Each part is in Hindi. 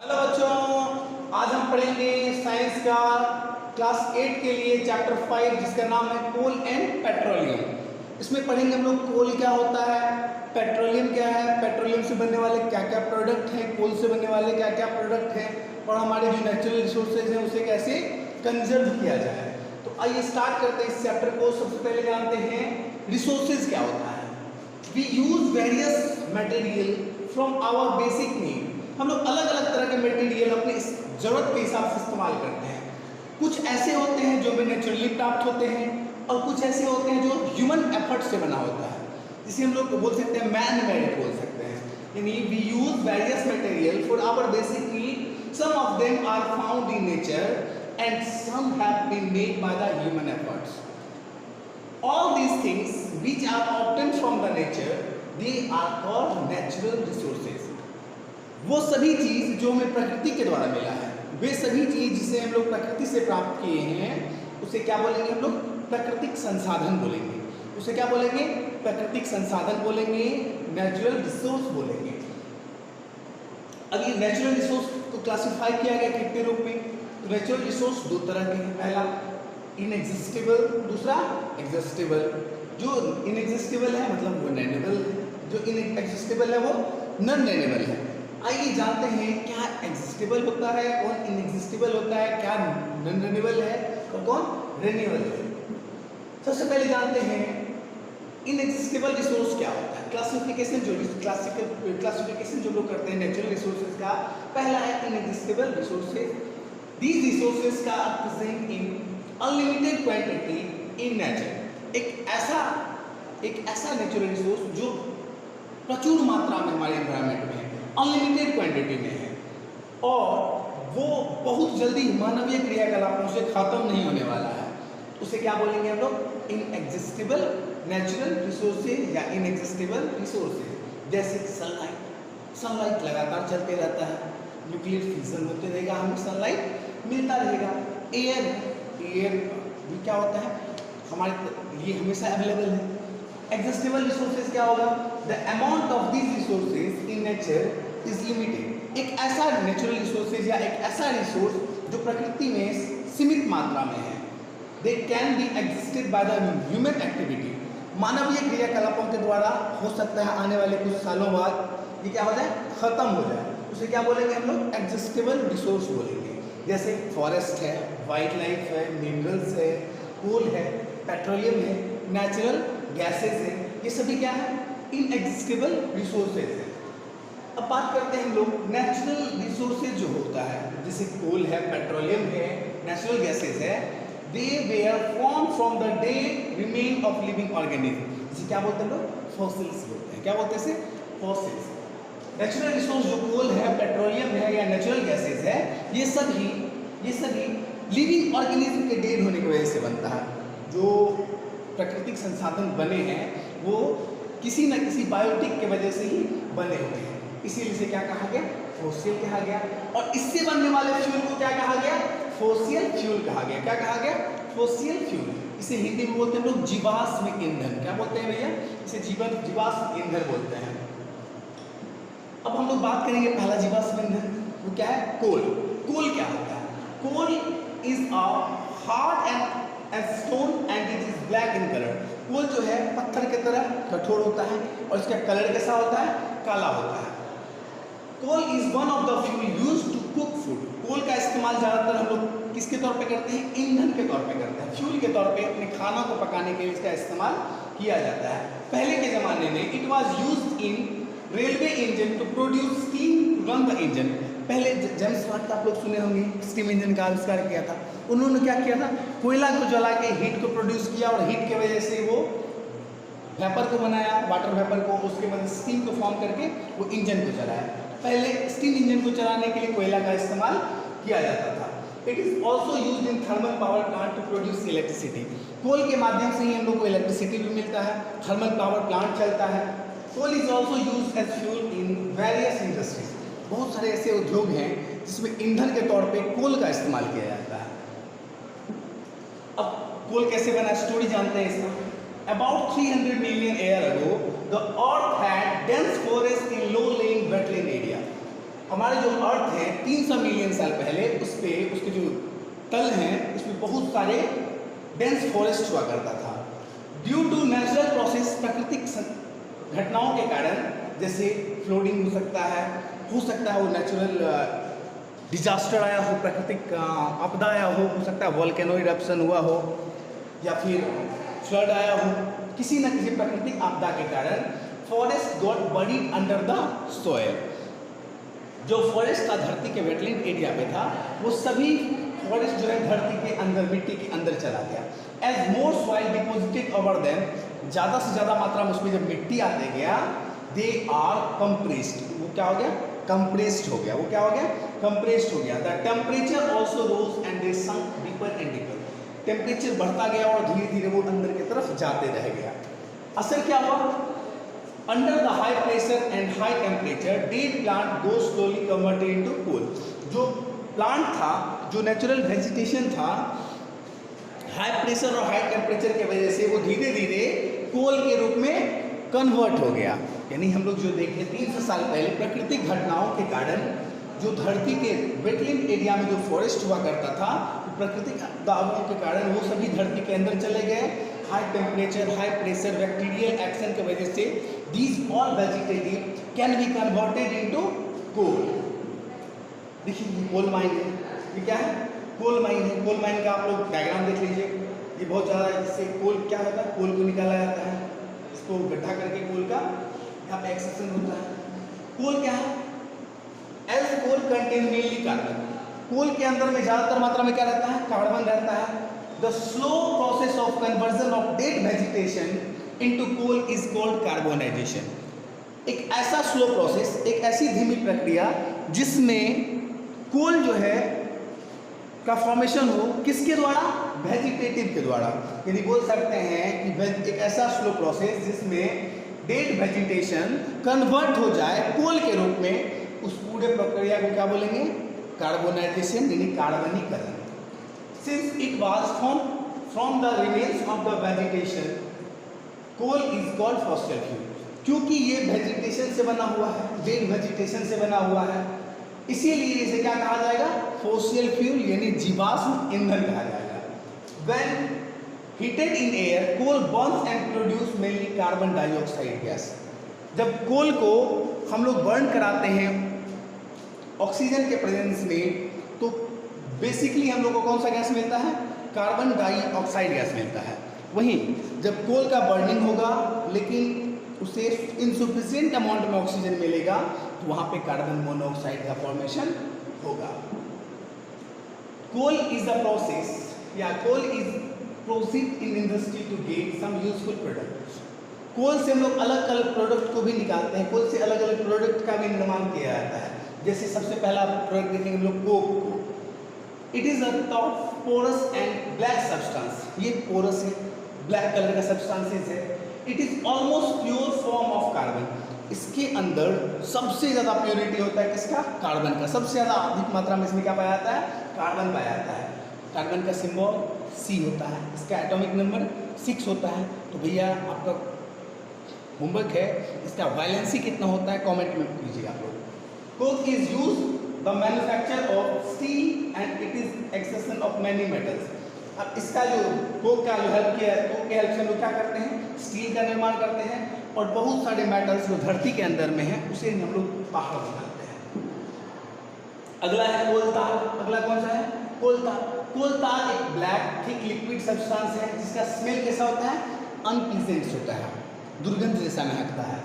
हेलो बच्चों, आज हम पढ़ेंगे साइंस का क्लास 8 के लिए चैप्टर 5 जिसका नाम है कोल एंड पेट्रोलियम। इसमें पढ़ेंगे हम लोग कोल क्या होता है, पेट्रोलियम क्या है, पेट्रोलियम से बनने वाले क्या क्या प्रोडक्ट हैं, कोल से बनने वाले क्या क्या प्रोडक्ट हैं और हमारे जो नेचुरल रिसोर्सेज हैं उसे कैसे कंजर्व किया जाए। तो आइए स्टार्ट करते हैं इस चैप्टर को। सबसे पहले जानते हैं रिसोर्सेज क्या होता है। We use various material from our basic need. हम लोग अलग अलग तरह के मटेरियल अपने जरूरत के हिसाब से इस्तेमाल करते हैं। कुछ ऐसे होते हैं जो हमें नेचुरली प्राप्त होते हैं और कुछ ऐसे होते हैं जो ह्यूमन एफर्ट से बना होता है, जिसे हम लोग बोल सकते हैं मैन मेड बोल सकते हैं। यानी we use various material for our basic need. Some of them are found in nature and some have been made by the human efforts. All these things which are obtained from the nature, they are called natural resources. वो सभी चीज जो हमें प्रकृति के द्वारा मिला है, वे सभी चीज जिसे हम लोग प्रकृति से प्राप्त किए हैं, उसे क्या बोलेंगे हम लोग? प्राकृतिक संसाधन बोलेंगे। उसे क्या बोलेंगे? प्राकृतिक संसाधन बोलेंगे, नेचुरल रिसोर्स बोलेंगे। अब ये नेचुरल रिसोर्स को क्लासिफाई किया गया कितने रूप में? तो नेचुरल रिसोर्स दो तरह के हैं। पहला इनएग्जिस्टेबल, दूसरा एग्जिस्टेबल। जो इनएग्जिस्टेबल है मतलब वो रेन्यूएबल है, जो इनएग्जिस्टेबल है वो नॉन रेन्यूएबल है। आइए जानते हैं क्या एग्जिस्टेबल होता है, कौन इनएग्जिस्टेबल होता है, क्या नॉन रेन्यूएबल है और कौन रेन्यूएबल है। सबसे पहले जानते हैं इनएग्जिस्टेबल रिसोर्स क्या होता है। क्लासिफिकेशन जो लोग करते हैं नेचुरल रिसोर्सेज का, पहला है इनएग्जिस्टेबल रिसोर्सेज। दीज रिसोर्सेज का present in unlimited quantity in nature. एक ऐसा नेचुरल रिसोर्स जो प्रचुर मात्रा में हमारे एनवायरनमेंट में है, अनलिमिटेड क्वांटिटी में है और वो बहुत जल्दी मानवीय क्रियाकलापों से खत्म नहीं होने वाला है। उसे क्या बोलेंगे हम लोग? इनएग्जिस्टेबल नेचुरल रिसोर्सेज या इनएग्जिस्टेबल रिसोर्सेज। जैसे सनलाइट लगातार चलते रहता है, न्यूक्लियर फिजन होते रहेगा, हमें सनलाइट मिलता रहेगा। एयर भी क्या होता है हमारे लिए हमेशा अवेलेबल है। एग्जिस्टेबल रिसोर्सेज क्या होगा? The amount of these resources in nature is limited. एक ऐसा नेचुरल रिसोर्सेज या एक ऐसा रिसोर्स जो प्रकृति में सीमित मात्रा में है। They can be existed bye the human activity. मानवीय क्रियाकलापों के द्वारा हो सकता है आने वाले कुछ सालों बाद ये क्या हो जाए? खत्म हो जाए। उसे क्या बोलेंगे हम लोग? एग्जिस्टेबल रिसोर्स बोलेंगे। जैसे फॉरेस्ट है, वाइल्ड लाइफ है, मिनरल्स है, कोल है, पेट्रोलियम है, नेचुरल गैसेस है, ये सभी क्या है? इनएग्जिस्टेबल रिसोर्सेज है। अब बात करते हैं हम लोग नेचुरल रिसोर्सेज जो होता है, जैसे कोल है, पेट्रोलियम है, नेचुरल गैसेस है, they were form from the dead remain of living organism. इसे क्या बोलते हैं लोग? फॉसिल्स बोलते हैं। क्या बोलते हैं इसे? फॉसिल्स। नेचुरल रिसोर्स जो कोल है, पेट्रोलियम है या नेचुरल गैसेस है, ये सभी लिविंग ऑर्गेनिज्म के डेड होने की वजह से बनता है। जो प्राकृतिक संसाधन बने हैं वो किसी न किसी बायोटिक के वजह से ही बने हुए हैं, इसीलिए इसे क्या कहा गया? फॉसिल कहा गया। और इससे बनने वाले फ्यूल को क्या कहा गया? फॉसिल फ्यूल कहा गया। क्या कहा गया? Fossil fuel. इसे हिंदी में बोलते हैं लोग जीवाश्म ईंधन। क्या बोलते हैं भैया? इसे जीवाश्म ईंधन बोलते हैं। अब हम लोग बात करेंगे पहला जीवाश्म ईंधन, वो क्या है? कोल। कोल क्या होता है? Coal is a hard and stone and it is black in colour. Coal जो है पत्थर की तरह कठोर होता है और इसका कलर कैसा होता है? काला होता है। Coal is one of the fuel used to cook food. Coal का इस्तेमाल ज़्यादातर हम लोग किसके तौर पे करते हैं? ईंधन के तौर पे करते हैं, फ्यूल के तौर पे अपने खाना को पकाने के लिए इसका इस्तेमाल किया जाता है। पहले के ज़माने में it was used in railway engine to produce steam to run the engine. पहले जेम्स वाट का आप लोग सुने होंगे, स्टीम इंजन का आविष्कार किया था। उन्होंने क्या किया था? कोयला को जला के हीट को प्रोड्यूस किया और हीट की वजह से वो वेपर को बनाया, वाटर वेपर को, उसके बाद स्टीम को फॉर्म करके वो इंजन को चलाया। पहले स्टीम इंजन को चलाने के लिए कोयला का इस्तेमाल किया जाता था। It is also use in thermal power plant to produce electricity. Coal के माध्यम से ही हम लोग को इलेक्ट्रिसिटी भी मिलता है, थर्मल पावर प्लांट चलता है। Coal is also use as fuel in various industries. बहुत सारे ऐसे उद्योग हैं जिसमें ईंधन के तौर पे कोल का इस्तेमाल किया जाता है। अब कोल कैसे बना? स्टोरी जानते हैं इसका। About 300 million years ago, the Earth had dense forest in low-lying wetland area. हमारे जो अर्थ है 300 मिलियन साल पहले उस पे उसके जो तल हैं उसमें बहुत सारे डेंस फॉरेस्ट हुआ करता था। ड्यू टू नेचुरल प्रोसेस, प्राकृतिक घटनाओं के कारण, जैसे फ्लोडिंग हो सकता है वो नेचुरल डिजास्टर आया हो, प्राकृतिक आपदा आया हो सकता है वोल्केनो इरप्शन हुआ हो या फिर फ्लड आया हो, किसी न किसी प्राकृतिक आपदा के कारण forest got buried under the soil. जो फॉरेस्ट था धरती के वेटलैंड एरिया पे था, वो सभी फॉरेस्ट जो है धरती के अंदर, मिट्टी के अंदर चला गया। एज मोर सॉइल डिपोजिटेड ओवर देम, ज़्यादा से ज़्यादा मात्रा में उसमें जब मिट्टी आते गया, दे आर कंप्रेस्ड, वो क्या हो गया, कंप्रेस्ड हो गया। वो क्या हो गया, कंप्रेस्ड हो गया। The temperature also rose and they sunk deeper and deeper, temperature बढ़ता गया और धीरे धीरे वो अंदर की तरफ जाते रह गया। असर क्या हुआ, under the high pressure and high temperature dead plant go slowly converted into coal. जो प्लांट था, जो नेचुरल वेजिटेशन था, हाई प्रेशर और हाई टेम्परेचर की वजह से वो धीरे धीरे कोल के रूप में कन्वर्ट हो गया। यानी हम लोग जो देखे 300 साल पहले प्राकृतिक घटनाओं के कारण जो धरती के वेटलैंड एरिया में जो फॉरेस्ट हुआ करता था, प्राकृतिक आपदाओं के कारण वो सभी धरती के अंदर चले गए। High temperature, high pressure, bacterial action की वजह से these all vegetative can be converted into coal. देखिए ये कोल माइन है, ये क्या है, कोल माइन है। कोल माइन का आप लोग डायग्राम देख लीजिए, ये बहुत ज़्यादा है, जिससे कोल क्या होता है, कोल को निकाला जाता है, इसको गड्ढा करके कोल का यहाँ पे एक्सट्रैक्शन होता है। कोल क्या है, as coal contain mainly carbon, coal के अंदर में ज़्यादातर मात्रा में क्या रहता है, कार्बन रहता है। The slow process of conversion of dead vegetation into coal is called carbonisation. एक ऐसा स्लो प्रोसेस, एक ऐसी धीमी प्रक्रिया जिसमें कोल जो है का फॉर्मेशन हो, किसके द्वारा, वेजिटेटिव के द्वारा। यानी बोल सकते हैं कि एक ऐसा स्लो प्रोसेस जिसमें डेड वेजिटेशन कन्वर्ट हो जाए कोल के रूप में, उस पूरे प्रक्रिया को क्या बोलेंगे, कार्बोनाइजेशन यानी कार्बनीकरण। Since it was from the remains of the vegetation, coal is called fossil fuel. क्योंकि ये वेजिटेशन से बना हुआ है, डेड वेजिटेशन से बना हुआ है, इसीलिए इसे क्या कहा जाएगा, फॉसिल फ्यूल यानी जीवाश्म ईंधन कहा जाएगा। When heated in air, coal burns and produce mainly carbon dioxide gas. जब कोल को हम लोग बर्न कराते हैं ऑक्सीजन के प्रेजेंस में, तो बेसिकली हम लोग को कौन सा गैस मिलता है, कार्बन डाइऑक्साइड गैस मिलता है। वहीं जब कोल का बर्निंग होगा लेकिन उसे इनसफिशिएंट अमाउंट में ऑक्सीजन मिलेगा, तो वहाँ पे कार्बन मोनोऑक्साइड का फॉर्मेशन होगा। कोल इज अ प्रोसेस या coal is proceed in industry to get some useful product. Coal से हम लोग अलग अलग प्रोडक्ट को भी निकालते हैं, कोल से अलग अलग प्रोडक्ट का भी निर्माण किया जाता है। जैसे सबसे पहला प्रोडक्ट देखेंगे हम लोग कोक को। It is a top porous and black substance, ये पोरस है, ब्लैक कलर का सब्सटेंसेस है। It is almost pure form of carbon, इसके अंदर सबसे ज़्यादा प्योरिटी होता है किसका, कार्बन का। सबसे ज़्यादा अधिक मात्रा में इसमें क्या पाया जाता है, कार्बन पाया जाता है। कार्बन का सिंबल C होता है, इसका एटॉमिक नंबर 6 होता है। तो भैया आपका होमवर्क है, इसका वैलेंसी कितना होता है कमेंट में कीजिए आप लोग। Coke is use the manufacture of steel and it is extraction of many metals. अब इसका जो कोक का जो हेल्प किया है, कोक के हेल्प से हम लोग क्या करते हैं, स्टील का निर्माण करते हैं और बहुत सारे मेटल्स जो धरती के अंदर में है उसे हम लोग बाहर निकालते हैं। अगला है कोलतार। अगला कौन सा है, कोलतार। कोलतार एक ब्लैक थिक लिक्विड सब्सटेंस है जिसका स्मेल कैसा होता है, अनप्लीजेंट होता है, दुर्गंध जैसा महकता है।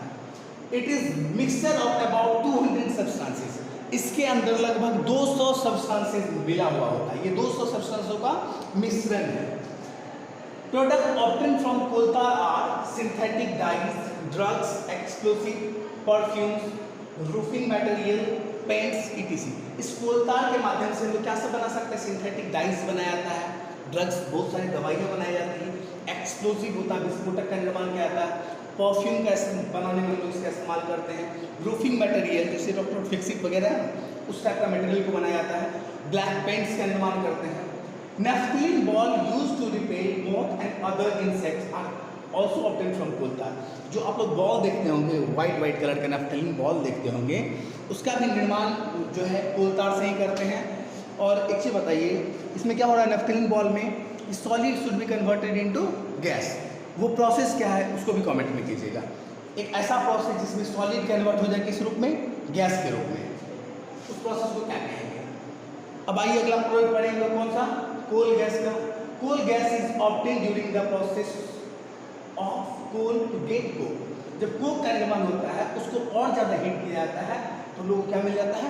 It is mixture of about 200 substances, इसके अंदर लगभग 200 सब्सटेंसेस मिला हुआ होता है। ये 200 सब्सटेंसों का मिश्रण है। Product obtain from coal tar are synthetic dyes, drugs, explosive, perfumes, roofing material, paints etc। इस कोलतार के माध्यम से हम लोग क्या सब बना सकते हैं, सिंथेटिक डाइज बनाया जाता है, ड्रग्स बहुत सारी दवाइयाँ बनाई जाती हैं, एक्सप्लोसिव होता है, विस्फोटक का निर्माण किया जाता है, परफ्यूम का बनाने में लोग इसका इस्तेमाल करते हैं, रूफिंग मटेरियल जैसे डॉक्टर फिक्सिक वगैरह है उस टाइप का मटेरियल को बनाया जाता है, ब्लैक पेंट्स का निर्माण करते हैं। Naphthalene ball use to repel moth and other insects are also obtain from coal tar. जो आप लोग बॉल देखते होंगे वाइट कलर का नेफ्थलीन बॉल देखते होंगे, उसका भी निर्माण जो है कोल तार से ही करते हैं। और एक चीज़ बताइए, इसमें क्या हो रहा है नेफ्थलीन बॉल में, solid should be converted into gas, वो प्रोसेस क्या है उसको भी कमेंट में कीजिएगा। एक ऐसा प्रोसेस जिसमें सॉलिड कन्वर्ट हो जाए किस रूप में, गैस के रूप में, उस प्रोसेस को क्या कहेंगे। अब आइए अगला प्रयोग पढ़ेंगे कौन सा, कोल गैस का। Coal gas is obtain during the process of coal to get coke. जब कोक का निर्माण होता है उसको और ज़्यादा हीट किया जाता है तो लोगों को क्या मिल जाता है,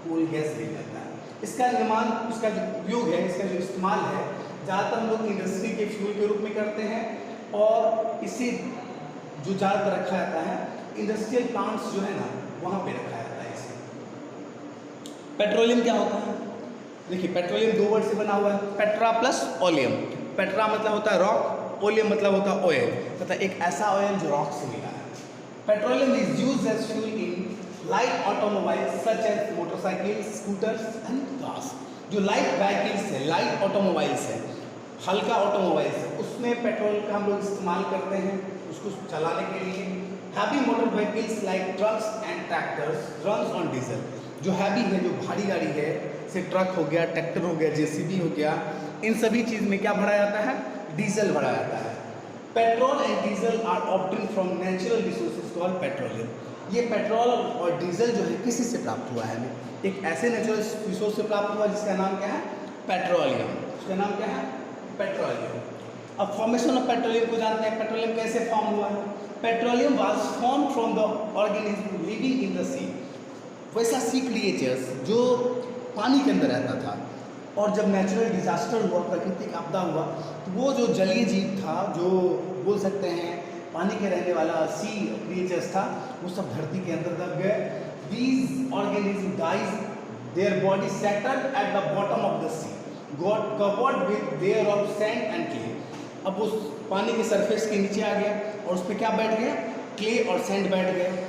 कोल गैस मिल जाता है। इसका निर्माण, इसका जो उपयोग है, इसका जो इस्तेमाल है, ज़्यादातर हम लोग इंडस्ट्री के फ्यूल के रूप में करते हैं और इसे जो ज़्यादातर रखा जाता है इंडस्ट्रियल प्लांट्स जो है ना वहाँ पे रखा जाता है इसे। पेट्रोलियम क्या होता है, देखिए पेट्रोलियम दो वर्ड से बना हुआ है, पेट्रा प्लस ओलियम। पेट्रा मतलब होता है रॉक, ओलियम मतलब होता है ऑयल, तथा एक ऐसा ऑयल जो रॉक से मिला है। Petroleum is used as fuel in light automobiles such as motorcycle, scooters and cars. जो लाइट व्हीकल्स है, लाइट ऑटोमोबाइल्स है, हल्का ऑटोमोबाइल्स है, उसमें पेट्रोल का हम लोग इस्तेमाल करते हैं उसको चलाने के लिए। Heavy motor vehicles like trucks and tractors runs on diesel. जो हैवी है, जो भारी गाड़ी है, से ट्रक हो गया, ट्रैक्टर हो गया, जेसीबी हो गया, इन सभी चीज़ में क्या भरा जाता है, डीजल भरा जाता है। Petrol and diesel are obtain from natural resources called petroleum. ये पेट्रोल और डीजल जो है किसी से प्राप्त हुआ है, एक ऐसे नेचुरल रिसोर्स से प्राप्त हुआ जिसका नाम क्या है, पेट्रोलियम। उसका नाम क्या है, पेट्रोलियम। अब फॉर्मेशन ऑफ पेट्रोलियम को जानते हैं, पेट्रोलियम कैसे फॉर्म हुआ है। Petroleum was form from the organism living in the sea. वैसा सी क्रिएचर्स जो पानी के अंदर रहता था, और जब नेचुरल डिजास्टर हुआ, प्राकृतिक आपदा हुआ, तो वो जो जलीय जीव था, जो बोल सकते हैं पानी के रहने वाला सी क्रिएचर्स था, वो सब धरती के अंदर दब गए। These organism dies, their body settled at the bottom of the sea, got covered with layer of sand and clay. अब उस पानी के सरफेस के नीचे आ गया और उस पर क्या बैठ गया, क्ले और सैंड बैठ गए।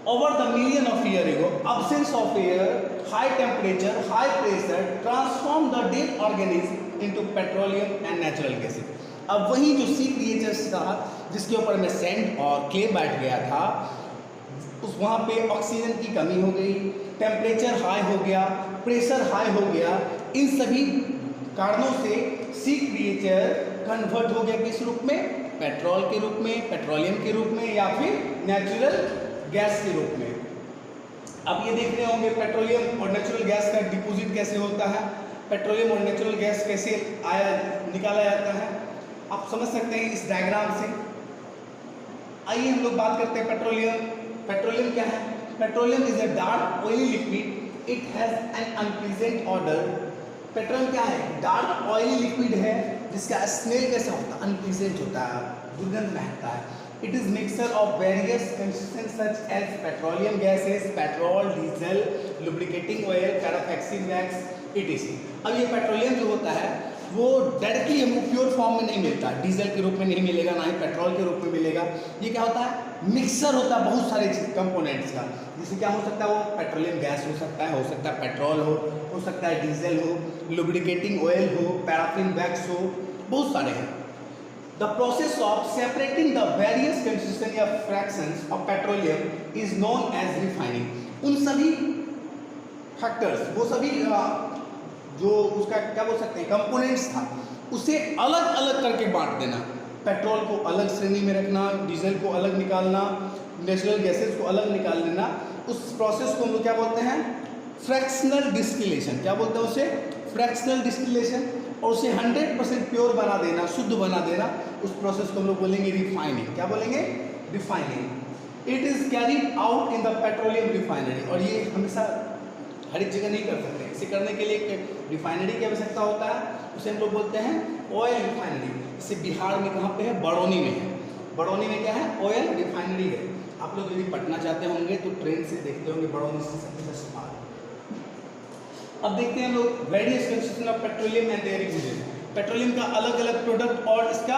Over the million of years ago, absence of air, high temperature, high pressure transformed the dead organism into petroleum and natural gases. अब वही जो सी क्रिएचर्स था जिसके ऊपर में सैंड और क्ले बैठ गया था, उस वहाँ पे ऑक्सीजन की कमी हो गई, टेम्परेचर हाई हो गया, प्रेशर हाई हो गया, इन सभी कारणों से सी क्रिएचर कन्वर्ट हो गया किस रूप में, पेट्रोल के रूप में, पेट्रोलियम के रूप में, या फिर नेचुरल गैस के रूप में। अब ये देख रहे होंगे पेट्रोलियम और नेचुरल गैस का डिपोजिट कैसे होता है, पेट्रोलियम और नेचुरल गैस कैसे निकाला जाता है, आप समझ सकते हैं इस डायग्राम से। आइए हम लोग बात करते हैं पेट्रोलियम। पेट्रोलियम क्या है, petroleum is a dark oily liquid, it has an unpleasant order. Petroleum क्या है, डार्क ऑयली लिक्विड है जिसका स्मेल कैसा होता है, अनप्लीजेंट होता है, दुर्गंध महकता है। It is mixture of various constituents such as petroleum gases, petrol, diesel, lubricating oil, paraffin wax, etc. अब ये पेट्रोलियम जो होता है वो डायरेक्टली हमको प्योर फॉर्म में नहीं मिलता, डीजल के रूप में नहीं मिलेगा, ना ही पेट्रोल के रूप में मिलेगा। ये क्या होता है, मिक्सर होता है बहुत सारे कंपोनेंट्स का, जिससे क्या हो सकता है, वो पेट्रोलियम गैस हो सकता है पेट्रोल हो सकता है डीजल हो, लुब्रिकेटिंग ऑयल हो, पैराफिन वैक्स हो, बहुत सारे हैं। The process of separating the various constituent of fractions of petroleum is known as refining. उन सभी फैक्टर्स, वो सभी जो उसका क्या बोल सकते हैं कंपोनेंट्स था, उसे अलग अलग करके बांट देना। पेट्रोल को अलग श्रेणी में रखना, डीजल को अलग निकालना, नेचुरल गैसेस को अलग निकाल देना, उस प्रोसेस को हम लोग क्या बोलते हैं, फ्रैक्शनल डिस्टिलेशन। क्या बोलते हैं उसे, फ्रैक्शनल डिस्टिलेशन। और उसे 100% प्योर बना देना, शुद्ध बना देना, उस प्रोसेस को हम लोग बोलेंगे रिफाइनिंग। क्या बोलेंगे, refining. It is carried out in the petroleum refinery. और ये हमेशा हर एक जगह नहीं कर सकते, इसे करने के लिए एक रिफाइनरी की आवश्यकता होता है, उसे हम लोग बोलते हैं ऑयल रिफाइनरी। इसे बिहार में कहाँ पे है, बरौनी में है। बरौनी में क्या है, ऑयल रिफाइनरी है। आप लोग यदि पटना चाहते होंगे तो ट्रेन से देखते होंगे बरौनी से सबसे सस्ता। अब देखते हैं हम लोग various constituent of petroleum and there uses. Petroleum का अलग अलग प्रोडक्ट और इसका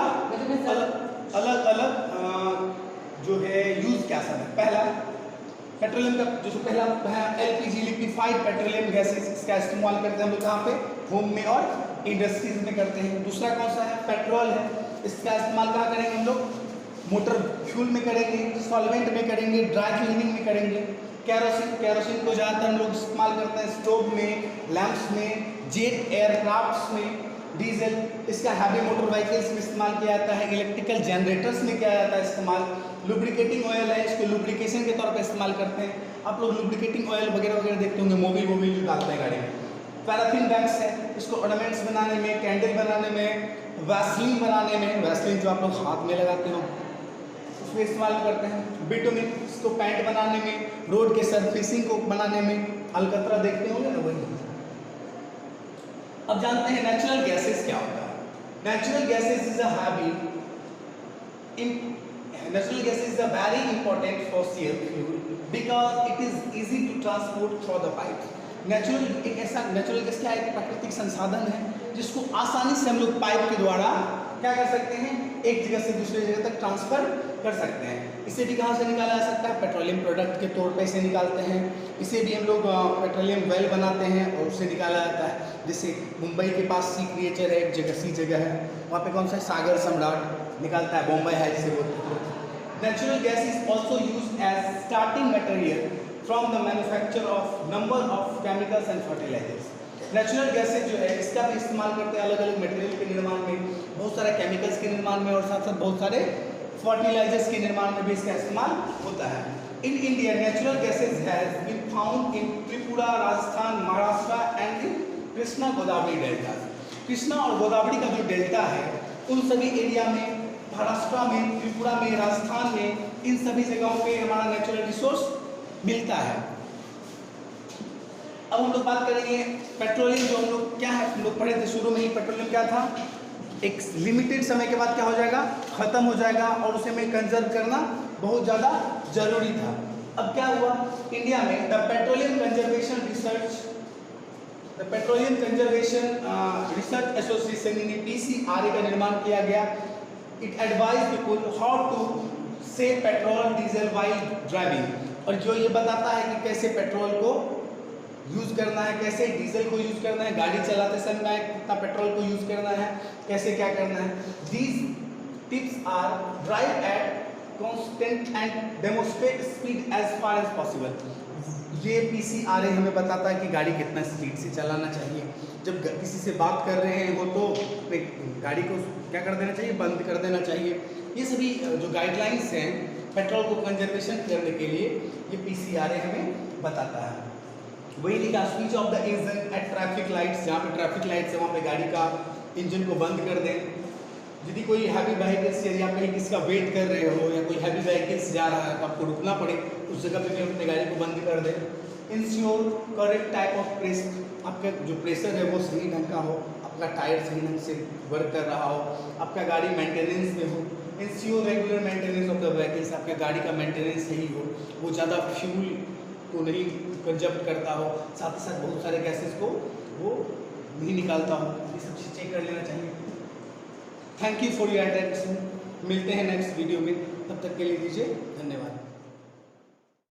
अलग अलग जो है यूज क्या सब है। पहला पेट्रोलियम का जो पहला है एलपीजी, लिक्विफाइड पेट्रोलियम गैसेस, इसका इस्तेमाल करते हैं हम लोग कहाँ पे, होम में और इंडस्ट्रीज में करते हैं। दूसरा कौन सा है, पेट्रोल है, इसका इस्तेमाल कहाँ करेंगे हम लोग, मोटर फ्यूल में करेंगे, सॉल्वेंट में करेंगे, ड्राई क्लीनिंग में करेंगे। कैरोसिन को ज़्यादातर हम लोग इस्तेमाल करते हैं स्टोव में, लैंप्स में, जेट एयरक्राफ्ट्स में। डीजल इसका हैवी मोटर व्हीकल्स में इस्तेमाल किया जाता है, इलेक्ट्रिकल जनरेटर्स में किया जाता है इस्तेमाल। लुब्रिकेटिंग ऑयल है, इसको लुब्रिकेशन के तौर पर इस्तेमाल करते हैं। आप लोग लुब्रिकेटिंग ऑयल वगैरह वगैरह देखते होंगे, मोबिल जो डालते हैं गाड़ी में। पैराफिन वैक्स है, इसको ऑर्नामेंट्स बनाने में, कैंडल बनाने में, वैसलीन बनाने में, वैसलीन जो आप लोग हाथ में लगाते हो उसमें इस्तेमाल करते हैं। बिटुमिन इसको पेंट बनाने में, रोड के सरफेसिंग को बनाने में, अलकतरा देखते होंगे ना वही। अब जानते हैं नेचुरल गैसेस क्या होता है। Natural gases is a natural gases is a very important fossil fuel because it is easy to transport through the pipes. Natural gas क्या है? एक प्राकृतिक संसाधन है जिसको आसानी से हम लोग पाइप के द्वारा क्या कर सकते हैं, एक जगह से दूसरी जगह तक ट्रांसफर कर सकते हैं। इसे भी कहाँ से निकाला जा सकता है? पेट्रोलियम प्रोडक्ट के तौर पे इसे निकालते हैं। इसे भी हम लोग पेट्रोलियम वेल बनाते हैं और उसे निकाला जाता है। जैसे मुंबई के पास सी क्रिएचर है, एक जगह सी जगह है, वहाँ पे कौन सा सागर सम्राट निकलता है, बॉम्बे है जिसे बोलते हैं। Natural gas is also use as starting material from the manufacture of number of chemicals and fertilisers. Natural gases जो है इसका भी इस्तेमाल करते हैं अलग अलग मटेरियल के निर्माण में, बहुत सारे केमिकल्स के निर्माण में और साथ साथ बहुत सारे फर्टिलाइजर्स के निर्माण में भी इसका इस्तेमाल होता है। In India natural gases has been found in Tripura, Rajasthan, Maharashtra and in Krishna Godavari delta. Krishna और गोदावरी का जो डेल्टा है उन सभी एरिया में, महाराष्ट्र में, त्रिपुरा में, राजस्थान में, इन सभी जगहों पे हमारा नेचुरल रिसोर्स मिलता है। अब हम लोग बात करेंगे पेट्रोलियम, जो हम लोग क्या है हम लोग पढ़े थे शुरू में ही। पेट्रोलियम क्या था? एक लिमिटेड समय के बाद क्या हो जाएगा, खत्म हो जाएगा और उसे में कंजर्व करना बहुत ज़्यादा जरूरी था। अब क्या हुआ इंडिया में? The petroleum conservation research association ने PCRA का निर्माण किया गया। It advise people how to save petrol diesel while driving, और जो ये बताता है कि कैसे पेट्रोल को यूज़ करना है, कैसे डीजल को यूज़ करना है, गाड़ी चलाते समय कितना पेट्रोल को यूज़ करना है, कैसे क्या करना है। These tips are drive at constant and demonstrate speed as far as possible. ये PCRA हमें बताता है कि गाड़ी कितना स्पीड से चलाना चाहिए। जब किसी से बात कर रहे हो तो गाड़ी को क्या कर देना चाहिए, बंद कर देना चाहिए। ये सभी जो गाइडलाइंस हैं पेट्रोल को कंजर्वेशन करने के लिए ये PCRA हमें बताता है। वही लिखा switch off the engine at traffic lights, जहाँ पे ट्रैफिक लाइट्स है वहाँ पे गाड़ी का इंजन को बंद कर दें। यदि कोई हैवी व्हीकल्स या कहीं किसी का वेट कर रहे हो या कोई हैवी व्हीकल्स जा रहा है तो आपको रुकना पड़े, उस जगह पे भी अपने गाड़ी को बंद कर दें। Ensure correct type of press, आपका जो प्रेशर है वो सही ढंग का हो, आपका टायर सही ढंग से वर्क कर रहा हो, आपका गाड़ी मेंटेनेंस में हो। Ensure regular maintenance of the vehicles, आपका गाड़ी का मेंटेनेंस सही हो, वो ज़्यादा फ्यूल को नहीं कंजप्ट करता हो, साथ ही साथ बहुत सारे गैसेस को वो नहीं निकालता हो। ये सब चीज़ चेक कर लेना चाहिए। Thank you for your attention. मिलते हैं नेक्स्ट वीडियो में, तब तक के लिए दीजिए धन्यवाद।